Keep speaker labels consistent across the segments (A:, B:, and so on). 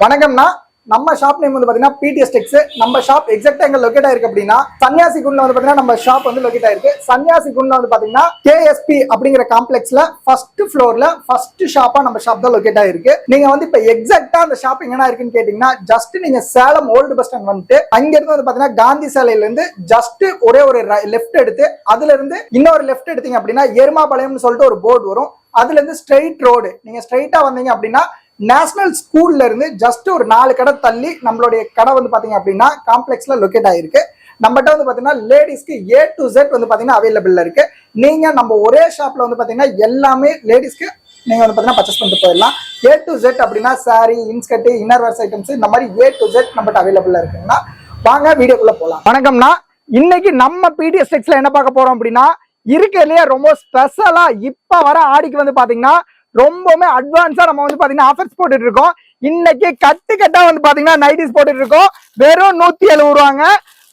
A: வணக்கம்னா நம்ம shop name வந்து பாத்தீங்கன்னா பிடிஎஸ் டெக்ஸ். நம்ம ஷாப் எக்ஸாக்டா எங்க லொகேட் ஆயிருக்கு அப்படின்னா சன்னியாசி குண்ட்ல வந்து பாத்தீங்கன்னா நம்ம ஷாப் வந்து லொகேட் ஆயிருக்கு. சன்னியாசி குண்ட்ல வந்து பாத்தீங்கன்னா கேஎஸ்பி அப்படிங்கிற காம்ப்ளெக்ஸ்ல ஃபர்ஸ்ட் ஃப்ளோர்ல ஃபர்ஸ்ட் ஷாப்பா நம்ம ஷாப் தான் லொகேட் ஆயிருக்கு. நீங்க வந்து இப்ப எக்ஸாக்டா அந்த ஷாப் எங்கனா இருக்குன்னு கேட்டீங்கன்னா ஜஸ்ட் நீங்க சேலம் ஓல்டு பஸ் ஸ்டாண்ட் வந்துட்டு அங்க இருந்து வந்து பாத்தீங்கன்னா காந்தி சாலையில இருந்து ஜஸ்ட் ஒரே ஒரு லெஃப்ட் எடுத்து அதுல இருந்து இன்னொரு லெஃப்ட் எடுத்தீங்க அப்படின்னா எருமாபாளையம்னு சொல்லிட்டு ஒரு போர்டு வரும். அதுல இருந்து ஸ்ட்ரெயிட் ரோடு நீங்க ஸ்ட்ரெயிட்டா வந்தீங்க அப்படின்னா நேஷனல் ஸ்கூல்ல இருந்து ஜஸ்ட் ஒரு 4 கடை தள்ளி நம்மளுடைய கடை வந்து பாத்தீங்க அப்படின்னா காம்ப்ளெக்ஸ்ல லொகேட் ஆயிருக்கு. நம்மகிட்ட வந்து பாத்தீங்கன்னா லேடிஸ்க்கு A to Z வந்து பாத்தீங்கன்னா அவைலபிள் இருக்கு. நீங்க நம்ம ஒரே ஷாப்ல வந்து பாத்தீங்கன்னா எல்லாமே லேடிஸ்க்கு நீங்க வந்து பாத்தீங்கன்னா பர்ச்சேஸ் பண்ணிட்டு போயிடலாம். A to Z அப்படின்னா sorry, inskirt, inner wears items இந்த மாதிரி A to Z நம்மகிட்ட அவைலபிள் இருக்குன்னா வாங்க வீடியோக்குள்ள போலாம். வணக்கம்னா இன்னைக்கு நம்ம பிடிஎஸ் டெக்ஸ்ல என்ன பார்க்க போறோம் அப்படின்னா இருக்கிறதுலயே ரொம்ப ஸ்பெஷலா இப்ப வர ஆடிக்கு வந்து பாத்தீங்கன்னா ரொம்பவுமே அட்வான்ஸா நம்ம வந்து பாத்தீங்கன்னா ஆஃபர்ஸ் போட்டுட்டு இருக்கோம். இன்னைக்கு கட்டா வந்து பாத்தீங்கன்னா நைட்டிஸ் போட்டுட்டு இருக்கோம். வெறும் 170 ரூபாங்க.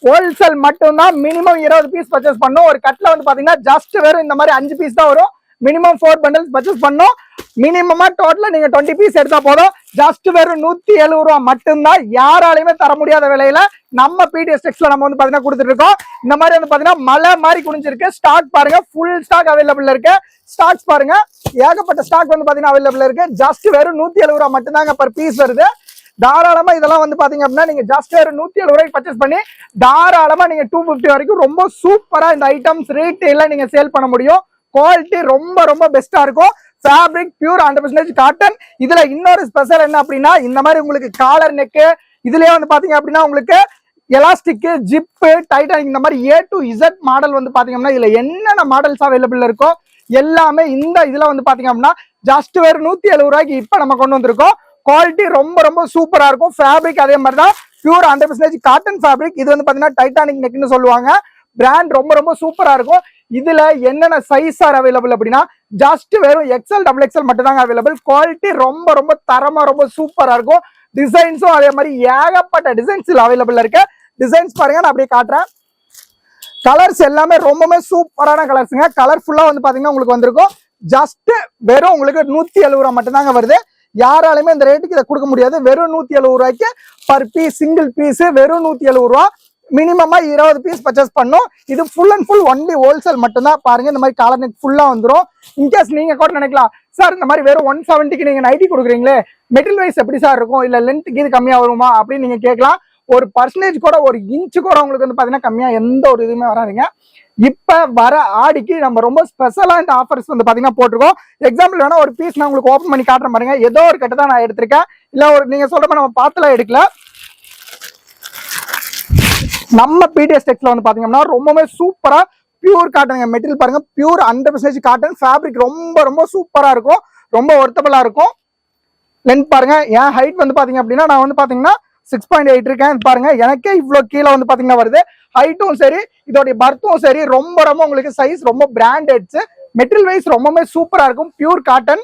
A: ஹோல்சேல் மட்டும் தான். மினிமம் 20 பீஸ் பர்ச்சேஸ் பண்ணும். ஒரு கட்ல வந்து பாத்தீங்கன்னா ஜஸ்ட் வெறும் இந்த மாதிரி 5 பீஸ் தான் வரும். மினிமம் 4 பண்டல்ஸ் பர்ச்சேஸ் பண்ணும். மினிமமா டோட்டலா நீங்க 20 பீஸ் எடுத்தா போதும். ஜஸ்ட் வெறும் 170 ரூபா மட்டும்தான். யாராலையுமே தர முடியாத விலையில நம்ம பிடிஎஸ் டெக்ஸ்ல நம்ம வந்து பாத்தீங்கன்னா கொடுத்துட்டு இருக்கோம். இந்த மாதிரி வந்து பாத்தீங்கன்னா மலை மாதிரி குடிஞ்சிருக்கு. ஸ்டாக் பாருங்க, ஃபுல் ஸ்டாக் அவைலபிள் இருக்கு. ஸ்டாக்ஸ் பாருங்க, ஏகப்பட்ட ஸ்டாக் வந்து பாத்தீங்கன்னா அவைலபிள் இருக்கு. ஜஸ்ட் வெறும் 170 ரூபா மட்டும்தாங்க பர் பீஸ் வருது. தாராளமா இதெல்லாம் வந்து பாத்தீங்க அப்படின்னா நீங்க ஜஸ்ட் வெறும் 170 ரூபாய்க்கு பர்ச்சேஸ் பண்ணி தாராளமா நீங்க 250 வரைக்கும் ரொம்ப சூப்பரா இந்த ஐட்டம்ஸ் ரீட்டைல நீங்க சேல் பண்ண முடியும். குவாலிட்டி ரொம்ப ரொம்ப பெஸ்டா இருக்கும். Fabric pure 100% cotton. இதுல இன்னொரு ஸ்பெஷல் என்ன அப்படின்னா இந்த மாதிரி உங்களுக்கு காலர் நெக்கு இதுலயே வந்து பாத்தீங்க அப்படின்னா உங்களுக்கு எலாஸ்டிக், ஜிப்பு, டைட்டன் இந்த மாதிரி A to Z மாடல் வந்து பாத்தீங்கன்னா இதுல என்னென்ன மாடல்ஸ் அவைலபிள் இருக்கோ எல்லாமே இந்த இதுல வந்து பாத்தீங்க அப்படின்னா ஜஸ்ட் வேறு 170 ரூபாய்க்கு இப்ப நம்ம கொண்டு வந்திருக்கோம். குவாலிட்டி ரொம்ப ரொம்ப சூப்பரா இருக்கும். ஃபேப்ரிக் அதே மாதிரி தான் பியூர் 100% காட்டன் ஃபேப்ரிக். இது வந்து பாத்தீங்கன்னா டைட்டானிக் நெக்னு சொல்லுவாங்க. பிராண்ட் ரொம்ப ரொம்ப சூப்பரா இருக்கும். இதுல என்னென்ன சைஸ் ஆர் அவைலபிள் அப்படின்னா ஜஸ்ட் வெறும் XL XXL மட்டும் தாங்க அவைலபிள். குவாலிட்டி ரொம்ப ரொம்ப தரமா ரொம்ப சூப்பரா இருக்கும். டிசைன்ஸும் அதே மாதிரி ஏகப்பட்ட டிசைன்ஸ் அவைலபிள் இருக்கு. டிசைன்ஸ் பாருங்க, நான் அப்படியே காட்டுறேன். கலர்ஸ் எல்லாமே ரொம்பவே சூப்பரான கலர்ஸுங்க. கலர்ஃபுல்லா வந்து பாத்தீங்கன்னா உங்களுக்கு வந்திருக்கும். ஜஸ்ட் வெறும் உங்களுக்கு 170 ரூபா மட்டும் தாங்க வருது. யாராலுமே இந்த ரேட்டுக்கு இதை கொடுக்க முடியாது. வெறும் 170 ரூபாய்க்கு பர் பீஸ் சிங்கிள் பீஸ் வெறும் 170 ரூபா. மினிமமா 20 பீஸ் பர்ச்சேஸ் பண்ணும். இது full and full only wholesale மட்டும் தான். பாருங்க, இந்த மாதிரி காலர் நெக் ஃபுல்லா வந்துடும். இன்கேஸ் நீங்க கூட நினைக்கலாம், சார் இந்த மாதிரி வெறும் 170க்கு நீங்க நைட்டி கொடுக்குறீங்களே, மெட்டீரியல் வைஸ் எப்படி சார் இருக்கும், இல்ல லென்த்துக்கு இது கம்மியா வருமா அப்படின்னு நீங்க கேட்கலாம். ஒரு பர்சன்டேஜ் கூட ஒரு இன்ச்சு கூட உங்களுக்கு வந்து பாத்தீங்கன்னா கம்மியா எந்த ஒரு இதுவுமே வராதுங்க. இப்ப வர ஆடிக்கு நம்ம ரொம்ப ஸ்பெஷலா இந்த ஆஃபர்ஸ் வந்து பாத்தீங்கன்னா போட்டிருக்கோம். எக்ஸாம்பிள் வேணா ஒரு பீஸ் நான் உங்களுக்கு ஓப்பன் பண்ணி காட்டுறேன் பாருங்க. ஏதோ ஒரு கட்டு தான் நான் எடுத்திருக்கேன். இல்ல ஒரு நீங்க சொல்ற மாதிரி நம்ம பார்த்துலாம் எடுக்கல. நம்ம பிடிஎஸ் டெக்ஸ்ல வந்து பாத்தீங்கன்னா ரொம்பவே சூப்பரா பியூர் காட்டன் மெட்டீரியல் பாருங்க. பியூர் 100% காட்டன் ஃபேப்ரிக் ரொம்ப ரொம்ப சூப்பரா இருக்கும். ரொம்ப ஒர்த்தபிளா இருக்கும். லென்த் பாருங்க, என் ஹைட் வந்து பாத்தீங்க அப்படின்னா நான் வந்து பாத்தீங்கன்னா 6.8 இருக்கேன். பாருங்க, எனக்கே இவ்வளவு கீழே வந்து பாத்தீங்கன்னா வருது. ஹைட்டும் சரி, இதோடைய பர்த்தும் சரி ரொம்ப ரொம்ப உங்களுக்கு சைஸ் ரொம்ப பிராண்டட்ஸ். மெட்டீரியல் வைஸ் ரொம்பவே சூப்பரா இருக்கும். பியூர் காட்டன்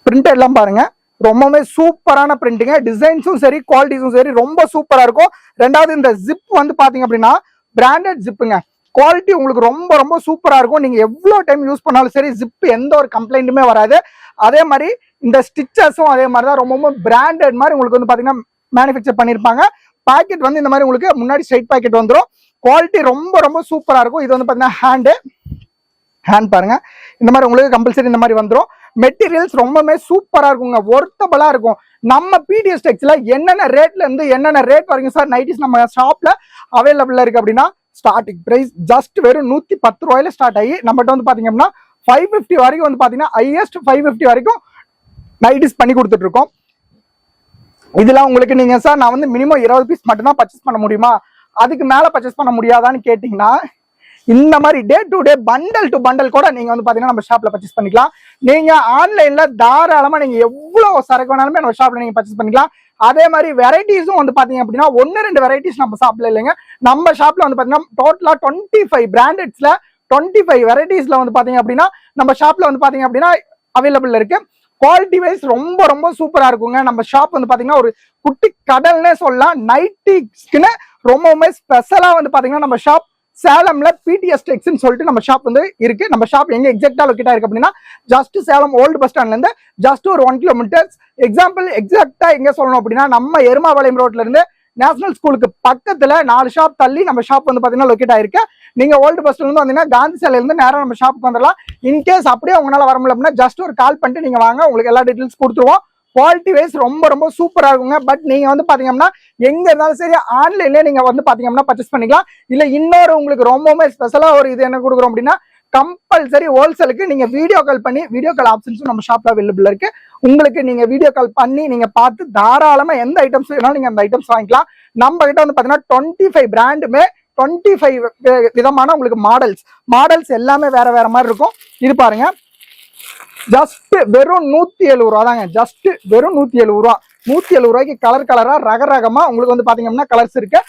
A: பிரிண்ட் எல்லாம் பாருங்க, ரொம்பவே சூப்பரான பிரிண்டிங்க. டிசைன்ஸும் சரி, குவாலிட்டிஸும் சரி ரொம்ப சூப்பரா இருக்கும். ரெண்டாவது இந்த ஜிப் வந்து பாத்தீங்க அப்படின்னா பிராண்டட் ஜிப்புங்க. குவாலிட்டி உங்களுக்கு ரொம்ப ரொம்ப சூப்பரா இருக்கும். நீங்க எவ்வளவு டைம் யூஸ் பண்ணாலும் சரி ஜிப் எந்த ஒரு கம்ப்ளைண்ட்டுமே வராது. அதே மாதிரி இந்த ஸ்டிச்சஸும் அதே மாதிரி தான் ரொம்ப பிராண்டட் மாதிரி உங்களுக்கு வந்து பாத்தீங்கன்னா மேனுஃபேக்சர் பண்ணிருப்பாங்க. பாக்கெட் வந்து இந்த மாதிரி உங்களுக்கு முன்னாடி ஸ்ட்ரைட் பாக்கெட் வந்துடும். குவாலிட்டி ரொம்ப ரொம்ப சூப்பரா இருக்கும். இது வந்து பாத்தீங்கன்னா ஹேண்ட் பாருங்க, இந்த மாதிரி உங்களுக்கு கம்பல்சரி இந்த மாதிரி வந்துடும். மெட்டீரியல்ஸ் ரொம்பவே சூப்பரா இருக்குங்க, ஒர்த்தபிளா இருக்கும். நம்ம பிடிஎஸ் டெக்ஸ்ல என்னென்ன ரேட்ல இருந்து என்னென்ன ரேட் வரைக்கும் சார் நைட்டிஸ் நம்ம ஷாப்ல அவைலபிள் இருக்கு அப்படின்னா ஸ்டார்டிங் பிரைஸ் ஜஸ்ட் வெறும் 110 ரூபாயில ஸ்டார்ட் ஆகி நம்மகிட்ட வந்து பாத்தீங்க அப்படின்னா 550 வரைக்கும் வந்து பாத்தீங்கன்னா ஹையஸ்ட் 550 வரைக்கும் நைட்டிஸ் பண்ணி கொடுத்துட்டு இருக்கோம். இதெல்லாம் உங்களுக்கு நீங்க சார் நான் வந்து மினிமம் 20 பீஸ் மட்டும் தான் பர்ச்சேஸ் பண்ண முடியுமா, அதுக்கு மேல பர்ச்சேஸ் பண்ண முடியாதான்னு கேட்டீங்கன்னா இந்த மாதிரி day to day bundle to bundle கூட நீங்க வந்து பாத்தீங்கன்னா நம்ம ஷாப்ல பர்ச்சேஸ் பண்ணிக்கலாம். நீங்க ஆன்லைன்ல தாராளமா நீங்க எவ்வளவு சரக்கு வேணாலுமே நம்ம ஷாப்ல நீங்க பர்ச்சேஸ் பண்ணிக்கலாம். அதே மாதிரி வெரைட்டிஸும் வந்து பாத்தீங்க அப்படின்னா 1-2 வெரைட்டிஸ் நம்ம ஷாப்ல இல்லைங்க. நம்ம ஷாப்ல வந்து பாத்தீங்கன்னா டோட்டலா 25 பிராண்டட்ஸ்ல 25 வெரைட்டிஸ்ல வந்து பாத்தீங்க அப்படின்னா நம்ம ஷாப்ல வந்து பாத்தீங்க அப்படின்னா அவைலபிள் இருக்கு. குவாலிட்டி வைஸ் ரொம்ப ரொம்ப சூப்பரா இருக்குங்க. நம்ம ஷாப் வந்து பாத்தீங்கன்னா ஒரு குட்டி கடல்னே சொல்லலாம். நைட்டிஸ்க்குன்னு ரொம்பவுமே ஸ்பெஷலா வந்து பாத்தீங்கன்னா நம்ம ஷாப் சேலம்ல பிடிஎஸ் டெக்ஸ்னு சொல்லிட்டு நம்ம ஷாப் வந்து இருக்கு. நம்ம ஷாப் எங்க எக்ஸாக்டா லொகேட் ஆயிருக்கு அப்படின்னா ஜஸ்ட் சேலம் ஓல்டு பஸ் ஸ்டாண்ட்ல இருந்து ஜஸ்ட் ஒரு 1 கிலோமீட்டர். எக்ஸாம்பிள் எக்ஸாக்டா எங்க சொல்லணும் அப்படின்னா நம்ம எருமாபாளையம் ரோட்ல இருந்து நேஷனல் ஸ்கூலுக்கு பக்கத்துல 4 ஷாப் தள்ளி நம்ம ஷாப் வந்து பாத்தீங்கன்னா லொகேட் ஆயிருக்கு. நீங்க ஓல்டு பஸ் ஸ்டாண்ட்ல இருந்து வந்தீங்கன்னா காந்தி சிலையில இருந்து நேரம் நம்ம ஷாப்புக்கு வந்துடலாம். இன்கேஸ் அப்படியே உங்களால வர முடியல அப்படின்னா ஜஸ்ட் ஒரு கால் பண்ணிட்டு நீங்க வாங்க, உங்களுக்கு எல்லா டீடைல்ஸ் கொடுத்துருவோம். குவாலிட்டி வைஸ் ரொம்ப சூப்பரா இருக்குங்க. பட் நீங்க வந்து பாத்தீங்கன்னா எங்க இருந்தாலும் சரி ஆன்லைன்லயே நீங்க வந்து பாத்தீங்கன்னா பர்ச்சேஸ் பண்ணிக்கலாம். இல்ல இன்னொரு உங்களுக்கு ரொம்பவுமே ஸ்பெஷலா ஒரு இது என்ன கொடுக்குறோம் அப்படின்னா கம்பல்சரி ஹோல்சேலுக்கு நீங்க வீடியோ கால் பண்ணி வீடியோ கால் ஆப்ஷன்ஸும் நம்ம ஷாப்ல அவைலபிள் இருக்கு. உங்களுக்கு நீங்க வீடியோ கால் பண்ணி நீங்க பார்த்து தாராளமா எந்த ஐட்டம்ஸ் வேணாலும் நீங்க அந்த ஐட்டம்ஸ் வாங்கிக்கலாம். நம்ம கிட்ட வந்து பாத்தீங்கன்னா 25 பிராண்டுமே 25 விதமான உங்களுக்கு மாடல்ஸ் எல்லாமே வேற மாதிரி இருக்கும். இது பாருங்க, ஜஸ்ட் வெறும் 170 ரூபா தாங்க. ஜஸ்ட் வெறும் 170 ரூபா. 170 ரூபாய்க்கு கலரா ரகமா உங்களுக்கு வந்து பாத்தீங்கன்னா கலர்ஸ் இருக்கு.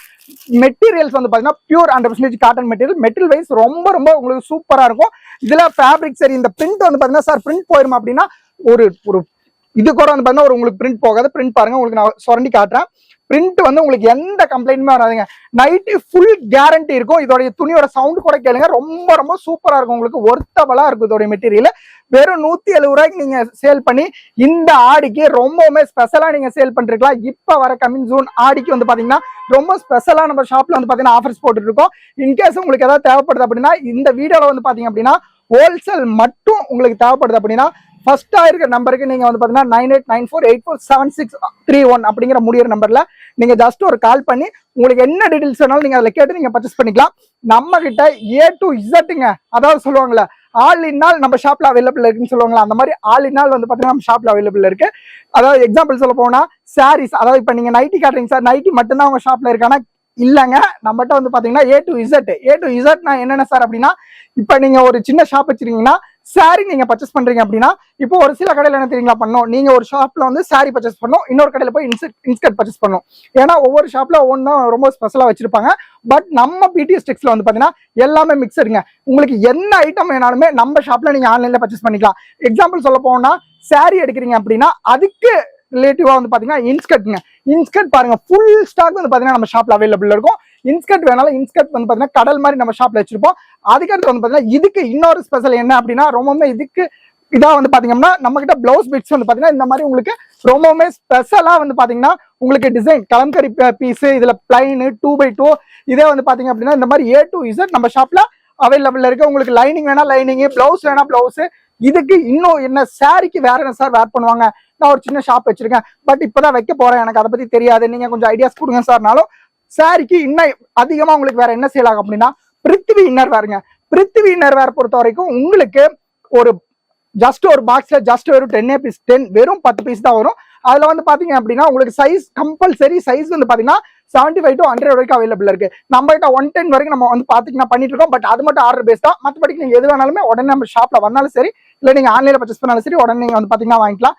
A: மெட்டீரியல்ஸ் வந்து பாத்தீங்கன்னா பியூர் 100% காட்டன் மெட்டீரியல் வைஸ் ரொம்ப உங்களுக்கு சூப்பரா இருக்கும். இதுல ஃபேப்ரிக் சரி, இந்த பிரிண்ட் வந்து பாத்தீங்கன்னா சார் பிரிண்ட் போயிருமா அப்படின்னா ஒரு இது கூட வந்து பாத்தீங்கன்னா உங்களுக்கு பிரிண்ட் போகாது. பிரிண்ட் பாருங்க, உங்களுக்கு நான் சுரண்டி காட்டுறேன். பிரிண்ட் வந்து உங்களுக்கு எந்த கம்ப்ளைண்ட்டுமே வராதுங்க. நைட்டி ஃபுல் கேரண்டி இருக்கும். இதோடைய துணியோட சவுண்ட் கூட கேளுங்க, ரொம்ப சூப்பரா இருக்கும். உங்களுக்கு ஒர்த்தபலா இருக்கும் இதோட மெட்டீரியல். வெறும் 170 ரூபாய்க்கு நீங்க சேல் பண்ணி இந்த ஆடிக்கு ரொம்பவுமே ஸ்பெஷலா நீங்க சேல் பண்ணிருக்கலாம். இப்ப வர கமிங் ஜூன் ஆடிக்கு வந்து பாத்தீங்கன்னா ரொம்ப ஸ்பெஷலா நம்ம ஷாப்ல வந்து பாத்தீங்கன்னா ஆஃபர்ஸ் போட்டுட்டு இருக்கோம். இன்கேஸ் உங்களுக்கு ஏதாவது தேவைப்படுது அப்படின்னா இந்த வீடியோல வந்து பாத்தீங்க அப்படின்னா ஹோல்சேல் மட்டும் உங்களுக்கு தேவைப்படுது அப்படின்னா ஃபர்ஸ்டா இருக்கிற நம்பருக்கு நீங்க வந்து பாத்தீங்கன்னா 9894847631 அப்படிங்கிற முடியிற நம்பர்ல நீங்க ஜஸ்ட் ஒரு கால் பண்ணி உங்களுக்கு என்ன டீடைல்ஸ் வேணாலும் நீங்க அதில் கேட்டு நீங்க பர்ச்சேஸ் பண்ணிக்கலாம். நம்ம கிட்ட A to Zங்க, அதாவது சொல்லுவாங்கல்ல ஆல் இன் ஆல் நம்ம ஷாப்ல அவைலபிள் இருக்குன்னு சொல்லுவாங்களா, அந்த மாதிரி ஆல் இன் ஆல் வந்து பாத்தீங்கன்னா நம்ம ஷாப்ல அவைலபிள் இருக்கு. அதாவது எக்ஸாம்பிள் சொல்ல போனா சாரீஸ், அதாவது இப்ப நீங்க நைட்டி காட்டுறீங்க சார், நைட்டி மட்டும்தான் உங்க ஷாப்ல இருக்கானா இல்லங்க, நம்மகிட்ட வந்து பாத்தீங்கன்னா A to Z நான் என்னென்ன சார் அப்படின்னா இப்ப நீங்க ஒரு சின்ன ஷாப் வச்சிருக்கீங்கன்னா சாரி நீங்க பர்ச்சேஸ் பண்றீங்க அப்படின்னா இப்போ ஒரு சில கடையில என்ன தெரியுங்களா பண்ணும், நீங்க ஒரு ஷாப்ல வந்து சாரி பர்ச்சேஸ் பண்ணும், இன்னொரு கடையில போய் இன்ஸ்கர்ட் பர்ச்சேஸ் பண்ணும். ஏன்னா ஒவ்வொரு ஷாப்ல ஒவ்வொன்றும் ரொம்ப ஸ்பெஷலா வச்சிருப்பாங்க. பட் நம்ம பிடிஎஸ் டெக்ஸ்ல வந்து பாத்தீங்கன்னா எல்லாமே மிக்சடுங்க. உங்களுக்கு என்ன ஐட்டம் வேணாலுமே நம்ம ஷாப்ல நீங்க ஆன்லைன்ல பர்ச்சேஸ் பண்ணிக்கலாம். எக்ஸாம்பிள் சொல்ல போனா சாரி எடுக்கிறீங்க அப்படின்னா அதுக்கு ரிலேட்டிவா வந்து பாத்தீங்கன்னா இன்ஸ்கர்ட் பாருங்க, ஃபுல் ஸ்டாக் வந்து பாத்தீங்கன்னா நம்ம ஷாப்ல அவைலபிள் இருக்கும். இன்ஸ்கர்ட் வேணாலும் இன்ஸ்கர்ட் வந்து பாத்தீங்கன்னா கடல் மாதிரி நம்ம ஷாப்ல வச்சிருப்போம். அதுக்கடுத்து வந்து பாத்தீங்கன்னா இதுக்கு இன்னொரு ஸ்பெஷல் என்ன அப்படின்னா ரொம்பவுமே இதுக்கு இதா வந்து பாத்தீங்கன்னா நம்ம கிட்ட பிளவுஸ் பிட்ஸ் வந்து பாத்தீங்கன்னா இந்த மாதிரி உங்களுக்கு ரொம்பவுமே ஸ்பெஷலா வந்து பாத்தீங்கன்னா உங்களுக்கு டிசைன் கலம்கரி பீஸ், இதுல பிளைன் 2x2 இதே வந்து பாத்தீங்க அப்படின்னா இந்த மாதிரி A to Z நம்ம ஷாப்ல அவைலபிள் இருக்கு. உங்களுக்கு லைனிங் வேணா லைனிங், பிளவுஸ் வேணா பிளவுஸ். இதுக்கு இன்னும் என்ன சாரிக்கு வேற என்ன சார் வேர் பண்ணுவாங்க, நான் ஒரு சின்ன ஷாப் வச்சிருக்கேன் பட் இப்பதான் வைக்க போறேன், எனக்கு அதை பத்தி தெரியாது, நீங்க கொஞ்சம் ஐடியாஸ் கொடுங்க சார்னாலும் சாரிக்கு இன்னும் அதிகமா உங்களுக்கு வேற என்ன சேல் ஆகும் அப்படின்னா பிருத்திவி இன்னர் வேருங்க. பிருத்திவி இன்னர் வேர் பொறுத்த வரைக்கும் உங்களுக்கு ஒரு ஜஸ்ட் ஒரு பாக்ஸ்ல ஜஸ்ட் வெறும் 10 வெறும் 10 பீஸ் தான் வரும். அதுல வந்து பாத்தீங்க அப்படின்னா உங்களுக்கு சைஸ் கம்பல்சரி சைஸ் வந்து பாத்தீங்கன்னா 75 to 100 வரைக்கும் அவைலபிள் இருக்கு. நம்ம கிட்ட 110 வரைக்கும் நம்ம வந்து பாத்தீங்கன்னா பண்ணிட்டு இருக்கோம். பட் அது மட்டும் ஆர்டர் பேஸ் தான். மற்றபடி நீங்க எது வேணாலுமே உடனே நம்ம ஷாப்ல வந்தாலும் சரி, இல்ல நீங்க ஆன்லைன்ல பர்ச்சேஸ் பண்ணாலும் சரி உடனே நீங்க வந்து பாத்தீங்கன்னா வாங்கிக்கலாம்.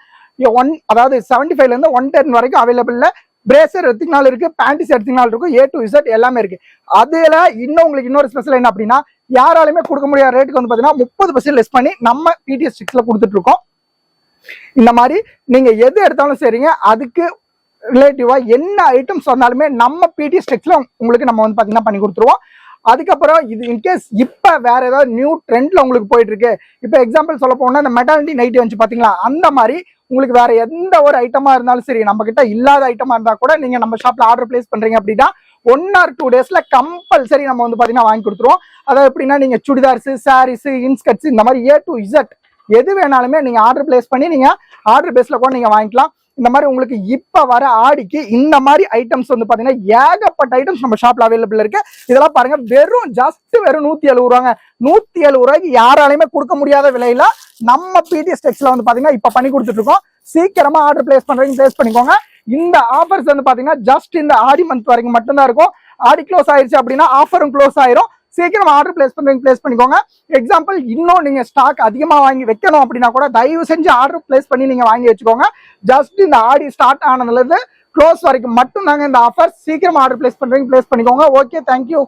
A: அதாவது 75 இருந்து 110 வரைக்கும் அவைலபிள்ல பிரேசர் எடுத்தீங்கனாலும் இருக்கு, பேண்டிஸ் எடுத்தீங்கனாலும் இருக்கும், A to Z எல்லாமே இருக்கு. அதுல இன்னும் உங்களுக்கு இன்னொரு ஸ்பெஷல் என்ன அப்படின்னா யாராலுமே கொடுக்க முடியாத ரேட்டுக்கு வந்து பாத்தீங்கன்னா 30% லெஸ் பண்ணி நம்ம பிடிஎஸ் டெக்ஸ்ல கொடுத்துட்டு இருக்கோம். இந்த மாதிரி நீங்க எது எடுத்தாலும் சரிங்க, அதுக்கு ரிலேட்டிவா என்ன ஐட்டம் சொன்னாலுமே நம்ம பிடிஎஸ் டெக்ஸ்ல உங்களுக்கு நம்ம வந்து பாத்தீங்கன்னா பண்ணி கொடுத்துருவோம். அதுக்கப்புறம் இது இன்கேஸ் இப்ப வேற ஏதாவது நியூ ட்ரெண்ட்ல உங்களுக்கு போயிட்டு இருக்கு. இப்ப எக்ஸாம்பிள் சொல்ல போனா இந்த மெட்டர்னிட்டி நைட்டி வந்து பாத்தீங்களா, அந்த மாதிரி உங்களுக்கு வேற எந்த ஒரு ஐட்டமா இருந்தாலும் சரி, நம்ம கிட்ட இல்லாத ஐட்டமா இருந்தா கூட நீங்க நம்ம ஷாப்ல ஆர்டர் பிளேஸ் பண்றீங்க அப்படின்னா 1 or 2 டேஸ்ல கம்பல்சரி நம்ம வந்து பாத்தீங்கன்னா வாங்கி கொடுத்துருவோம். அதாவது எப்படின்னா நீங்க சுடிதார்ஸ், சாரீஸ், இன்ஸ்கர்ட்ஸ் இந்த மாதிரி A to Z எது வேணாலுமே நீங்க ஆர்டர் பிளேஸ் பண்ணி நீங்க ஆர்டர் பேஸ்ல கூட நீங்க வாங்கிக்கலாம். இந்த மாதிரி உங்களுக்கு இப்ப வர ஆடிக்கு இந்த மாதிரி ஐட்டம்ஸ் வந்து பாத்தீங்கன்னா ஏகப்பட்ட ஐட்டம்ஸ் நம்ம ஷாப்ல அவைலபிள் இருக்கு. இதெல்லாம் பாருங்க, வெறும் 170 ரூபாங்க. 170 ரூபாய்க்கு யாராலையுமே கொடுக்க முடியாத விலையில நம்ம பிடிஎஸ் டெக்ஸ்ல வந்து பாத்தீங்கன்னா இப்ப பண்ணி கொடுத்துட்டு இருக்கோம். சீக்கிரமா ஆர்டர் பிளேஸ் பண்றீங்க பிளேஸ் பண்ணிக்கோங்க. இந்த ஆஃபர்ஸ் வந்து பாத்தீங்கன்னா ஜஸ்ட் இந்த ஆடி மந்த் வரைக்கும் மட்டும்தான் இருக்கும். ஆடி க்ளோஸ் ஆயிருச்சு அப்படின்னா ஆஃபரும் க்ளோஸ் ஆயிரும். சீக்கிரம் ஆர்டர் பிளேஸ் பண்றீங்க பிளேஸ் பண்ணிக்கோங்க. எக்ஸாம்பிள் இன்னும் நீங்க ஸ்டாக் அதிகமா வாங்கி வைக்கணும் அப்படின்னா கூட தயவு செஞ்சு ஆர்டர் பிளேஸ் பண்ணி நீங்க வாங்கி வச்சுக்கோங்க. ஜஸ்ட் இந்த ஆடி ஸ்டார்ட் ஆனதுல இருந்து க்ளோஸ் வரைக்கும் மட்டும் தாங்க இந்த ஆஃபர். சீக்கிரம் ஆர்டர் பிளேஸ் பண்றீங்க பிளேஸ் பண்ணிக்கோங்க. Okay, thank you.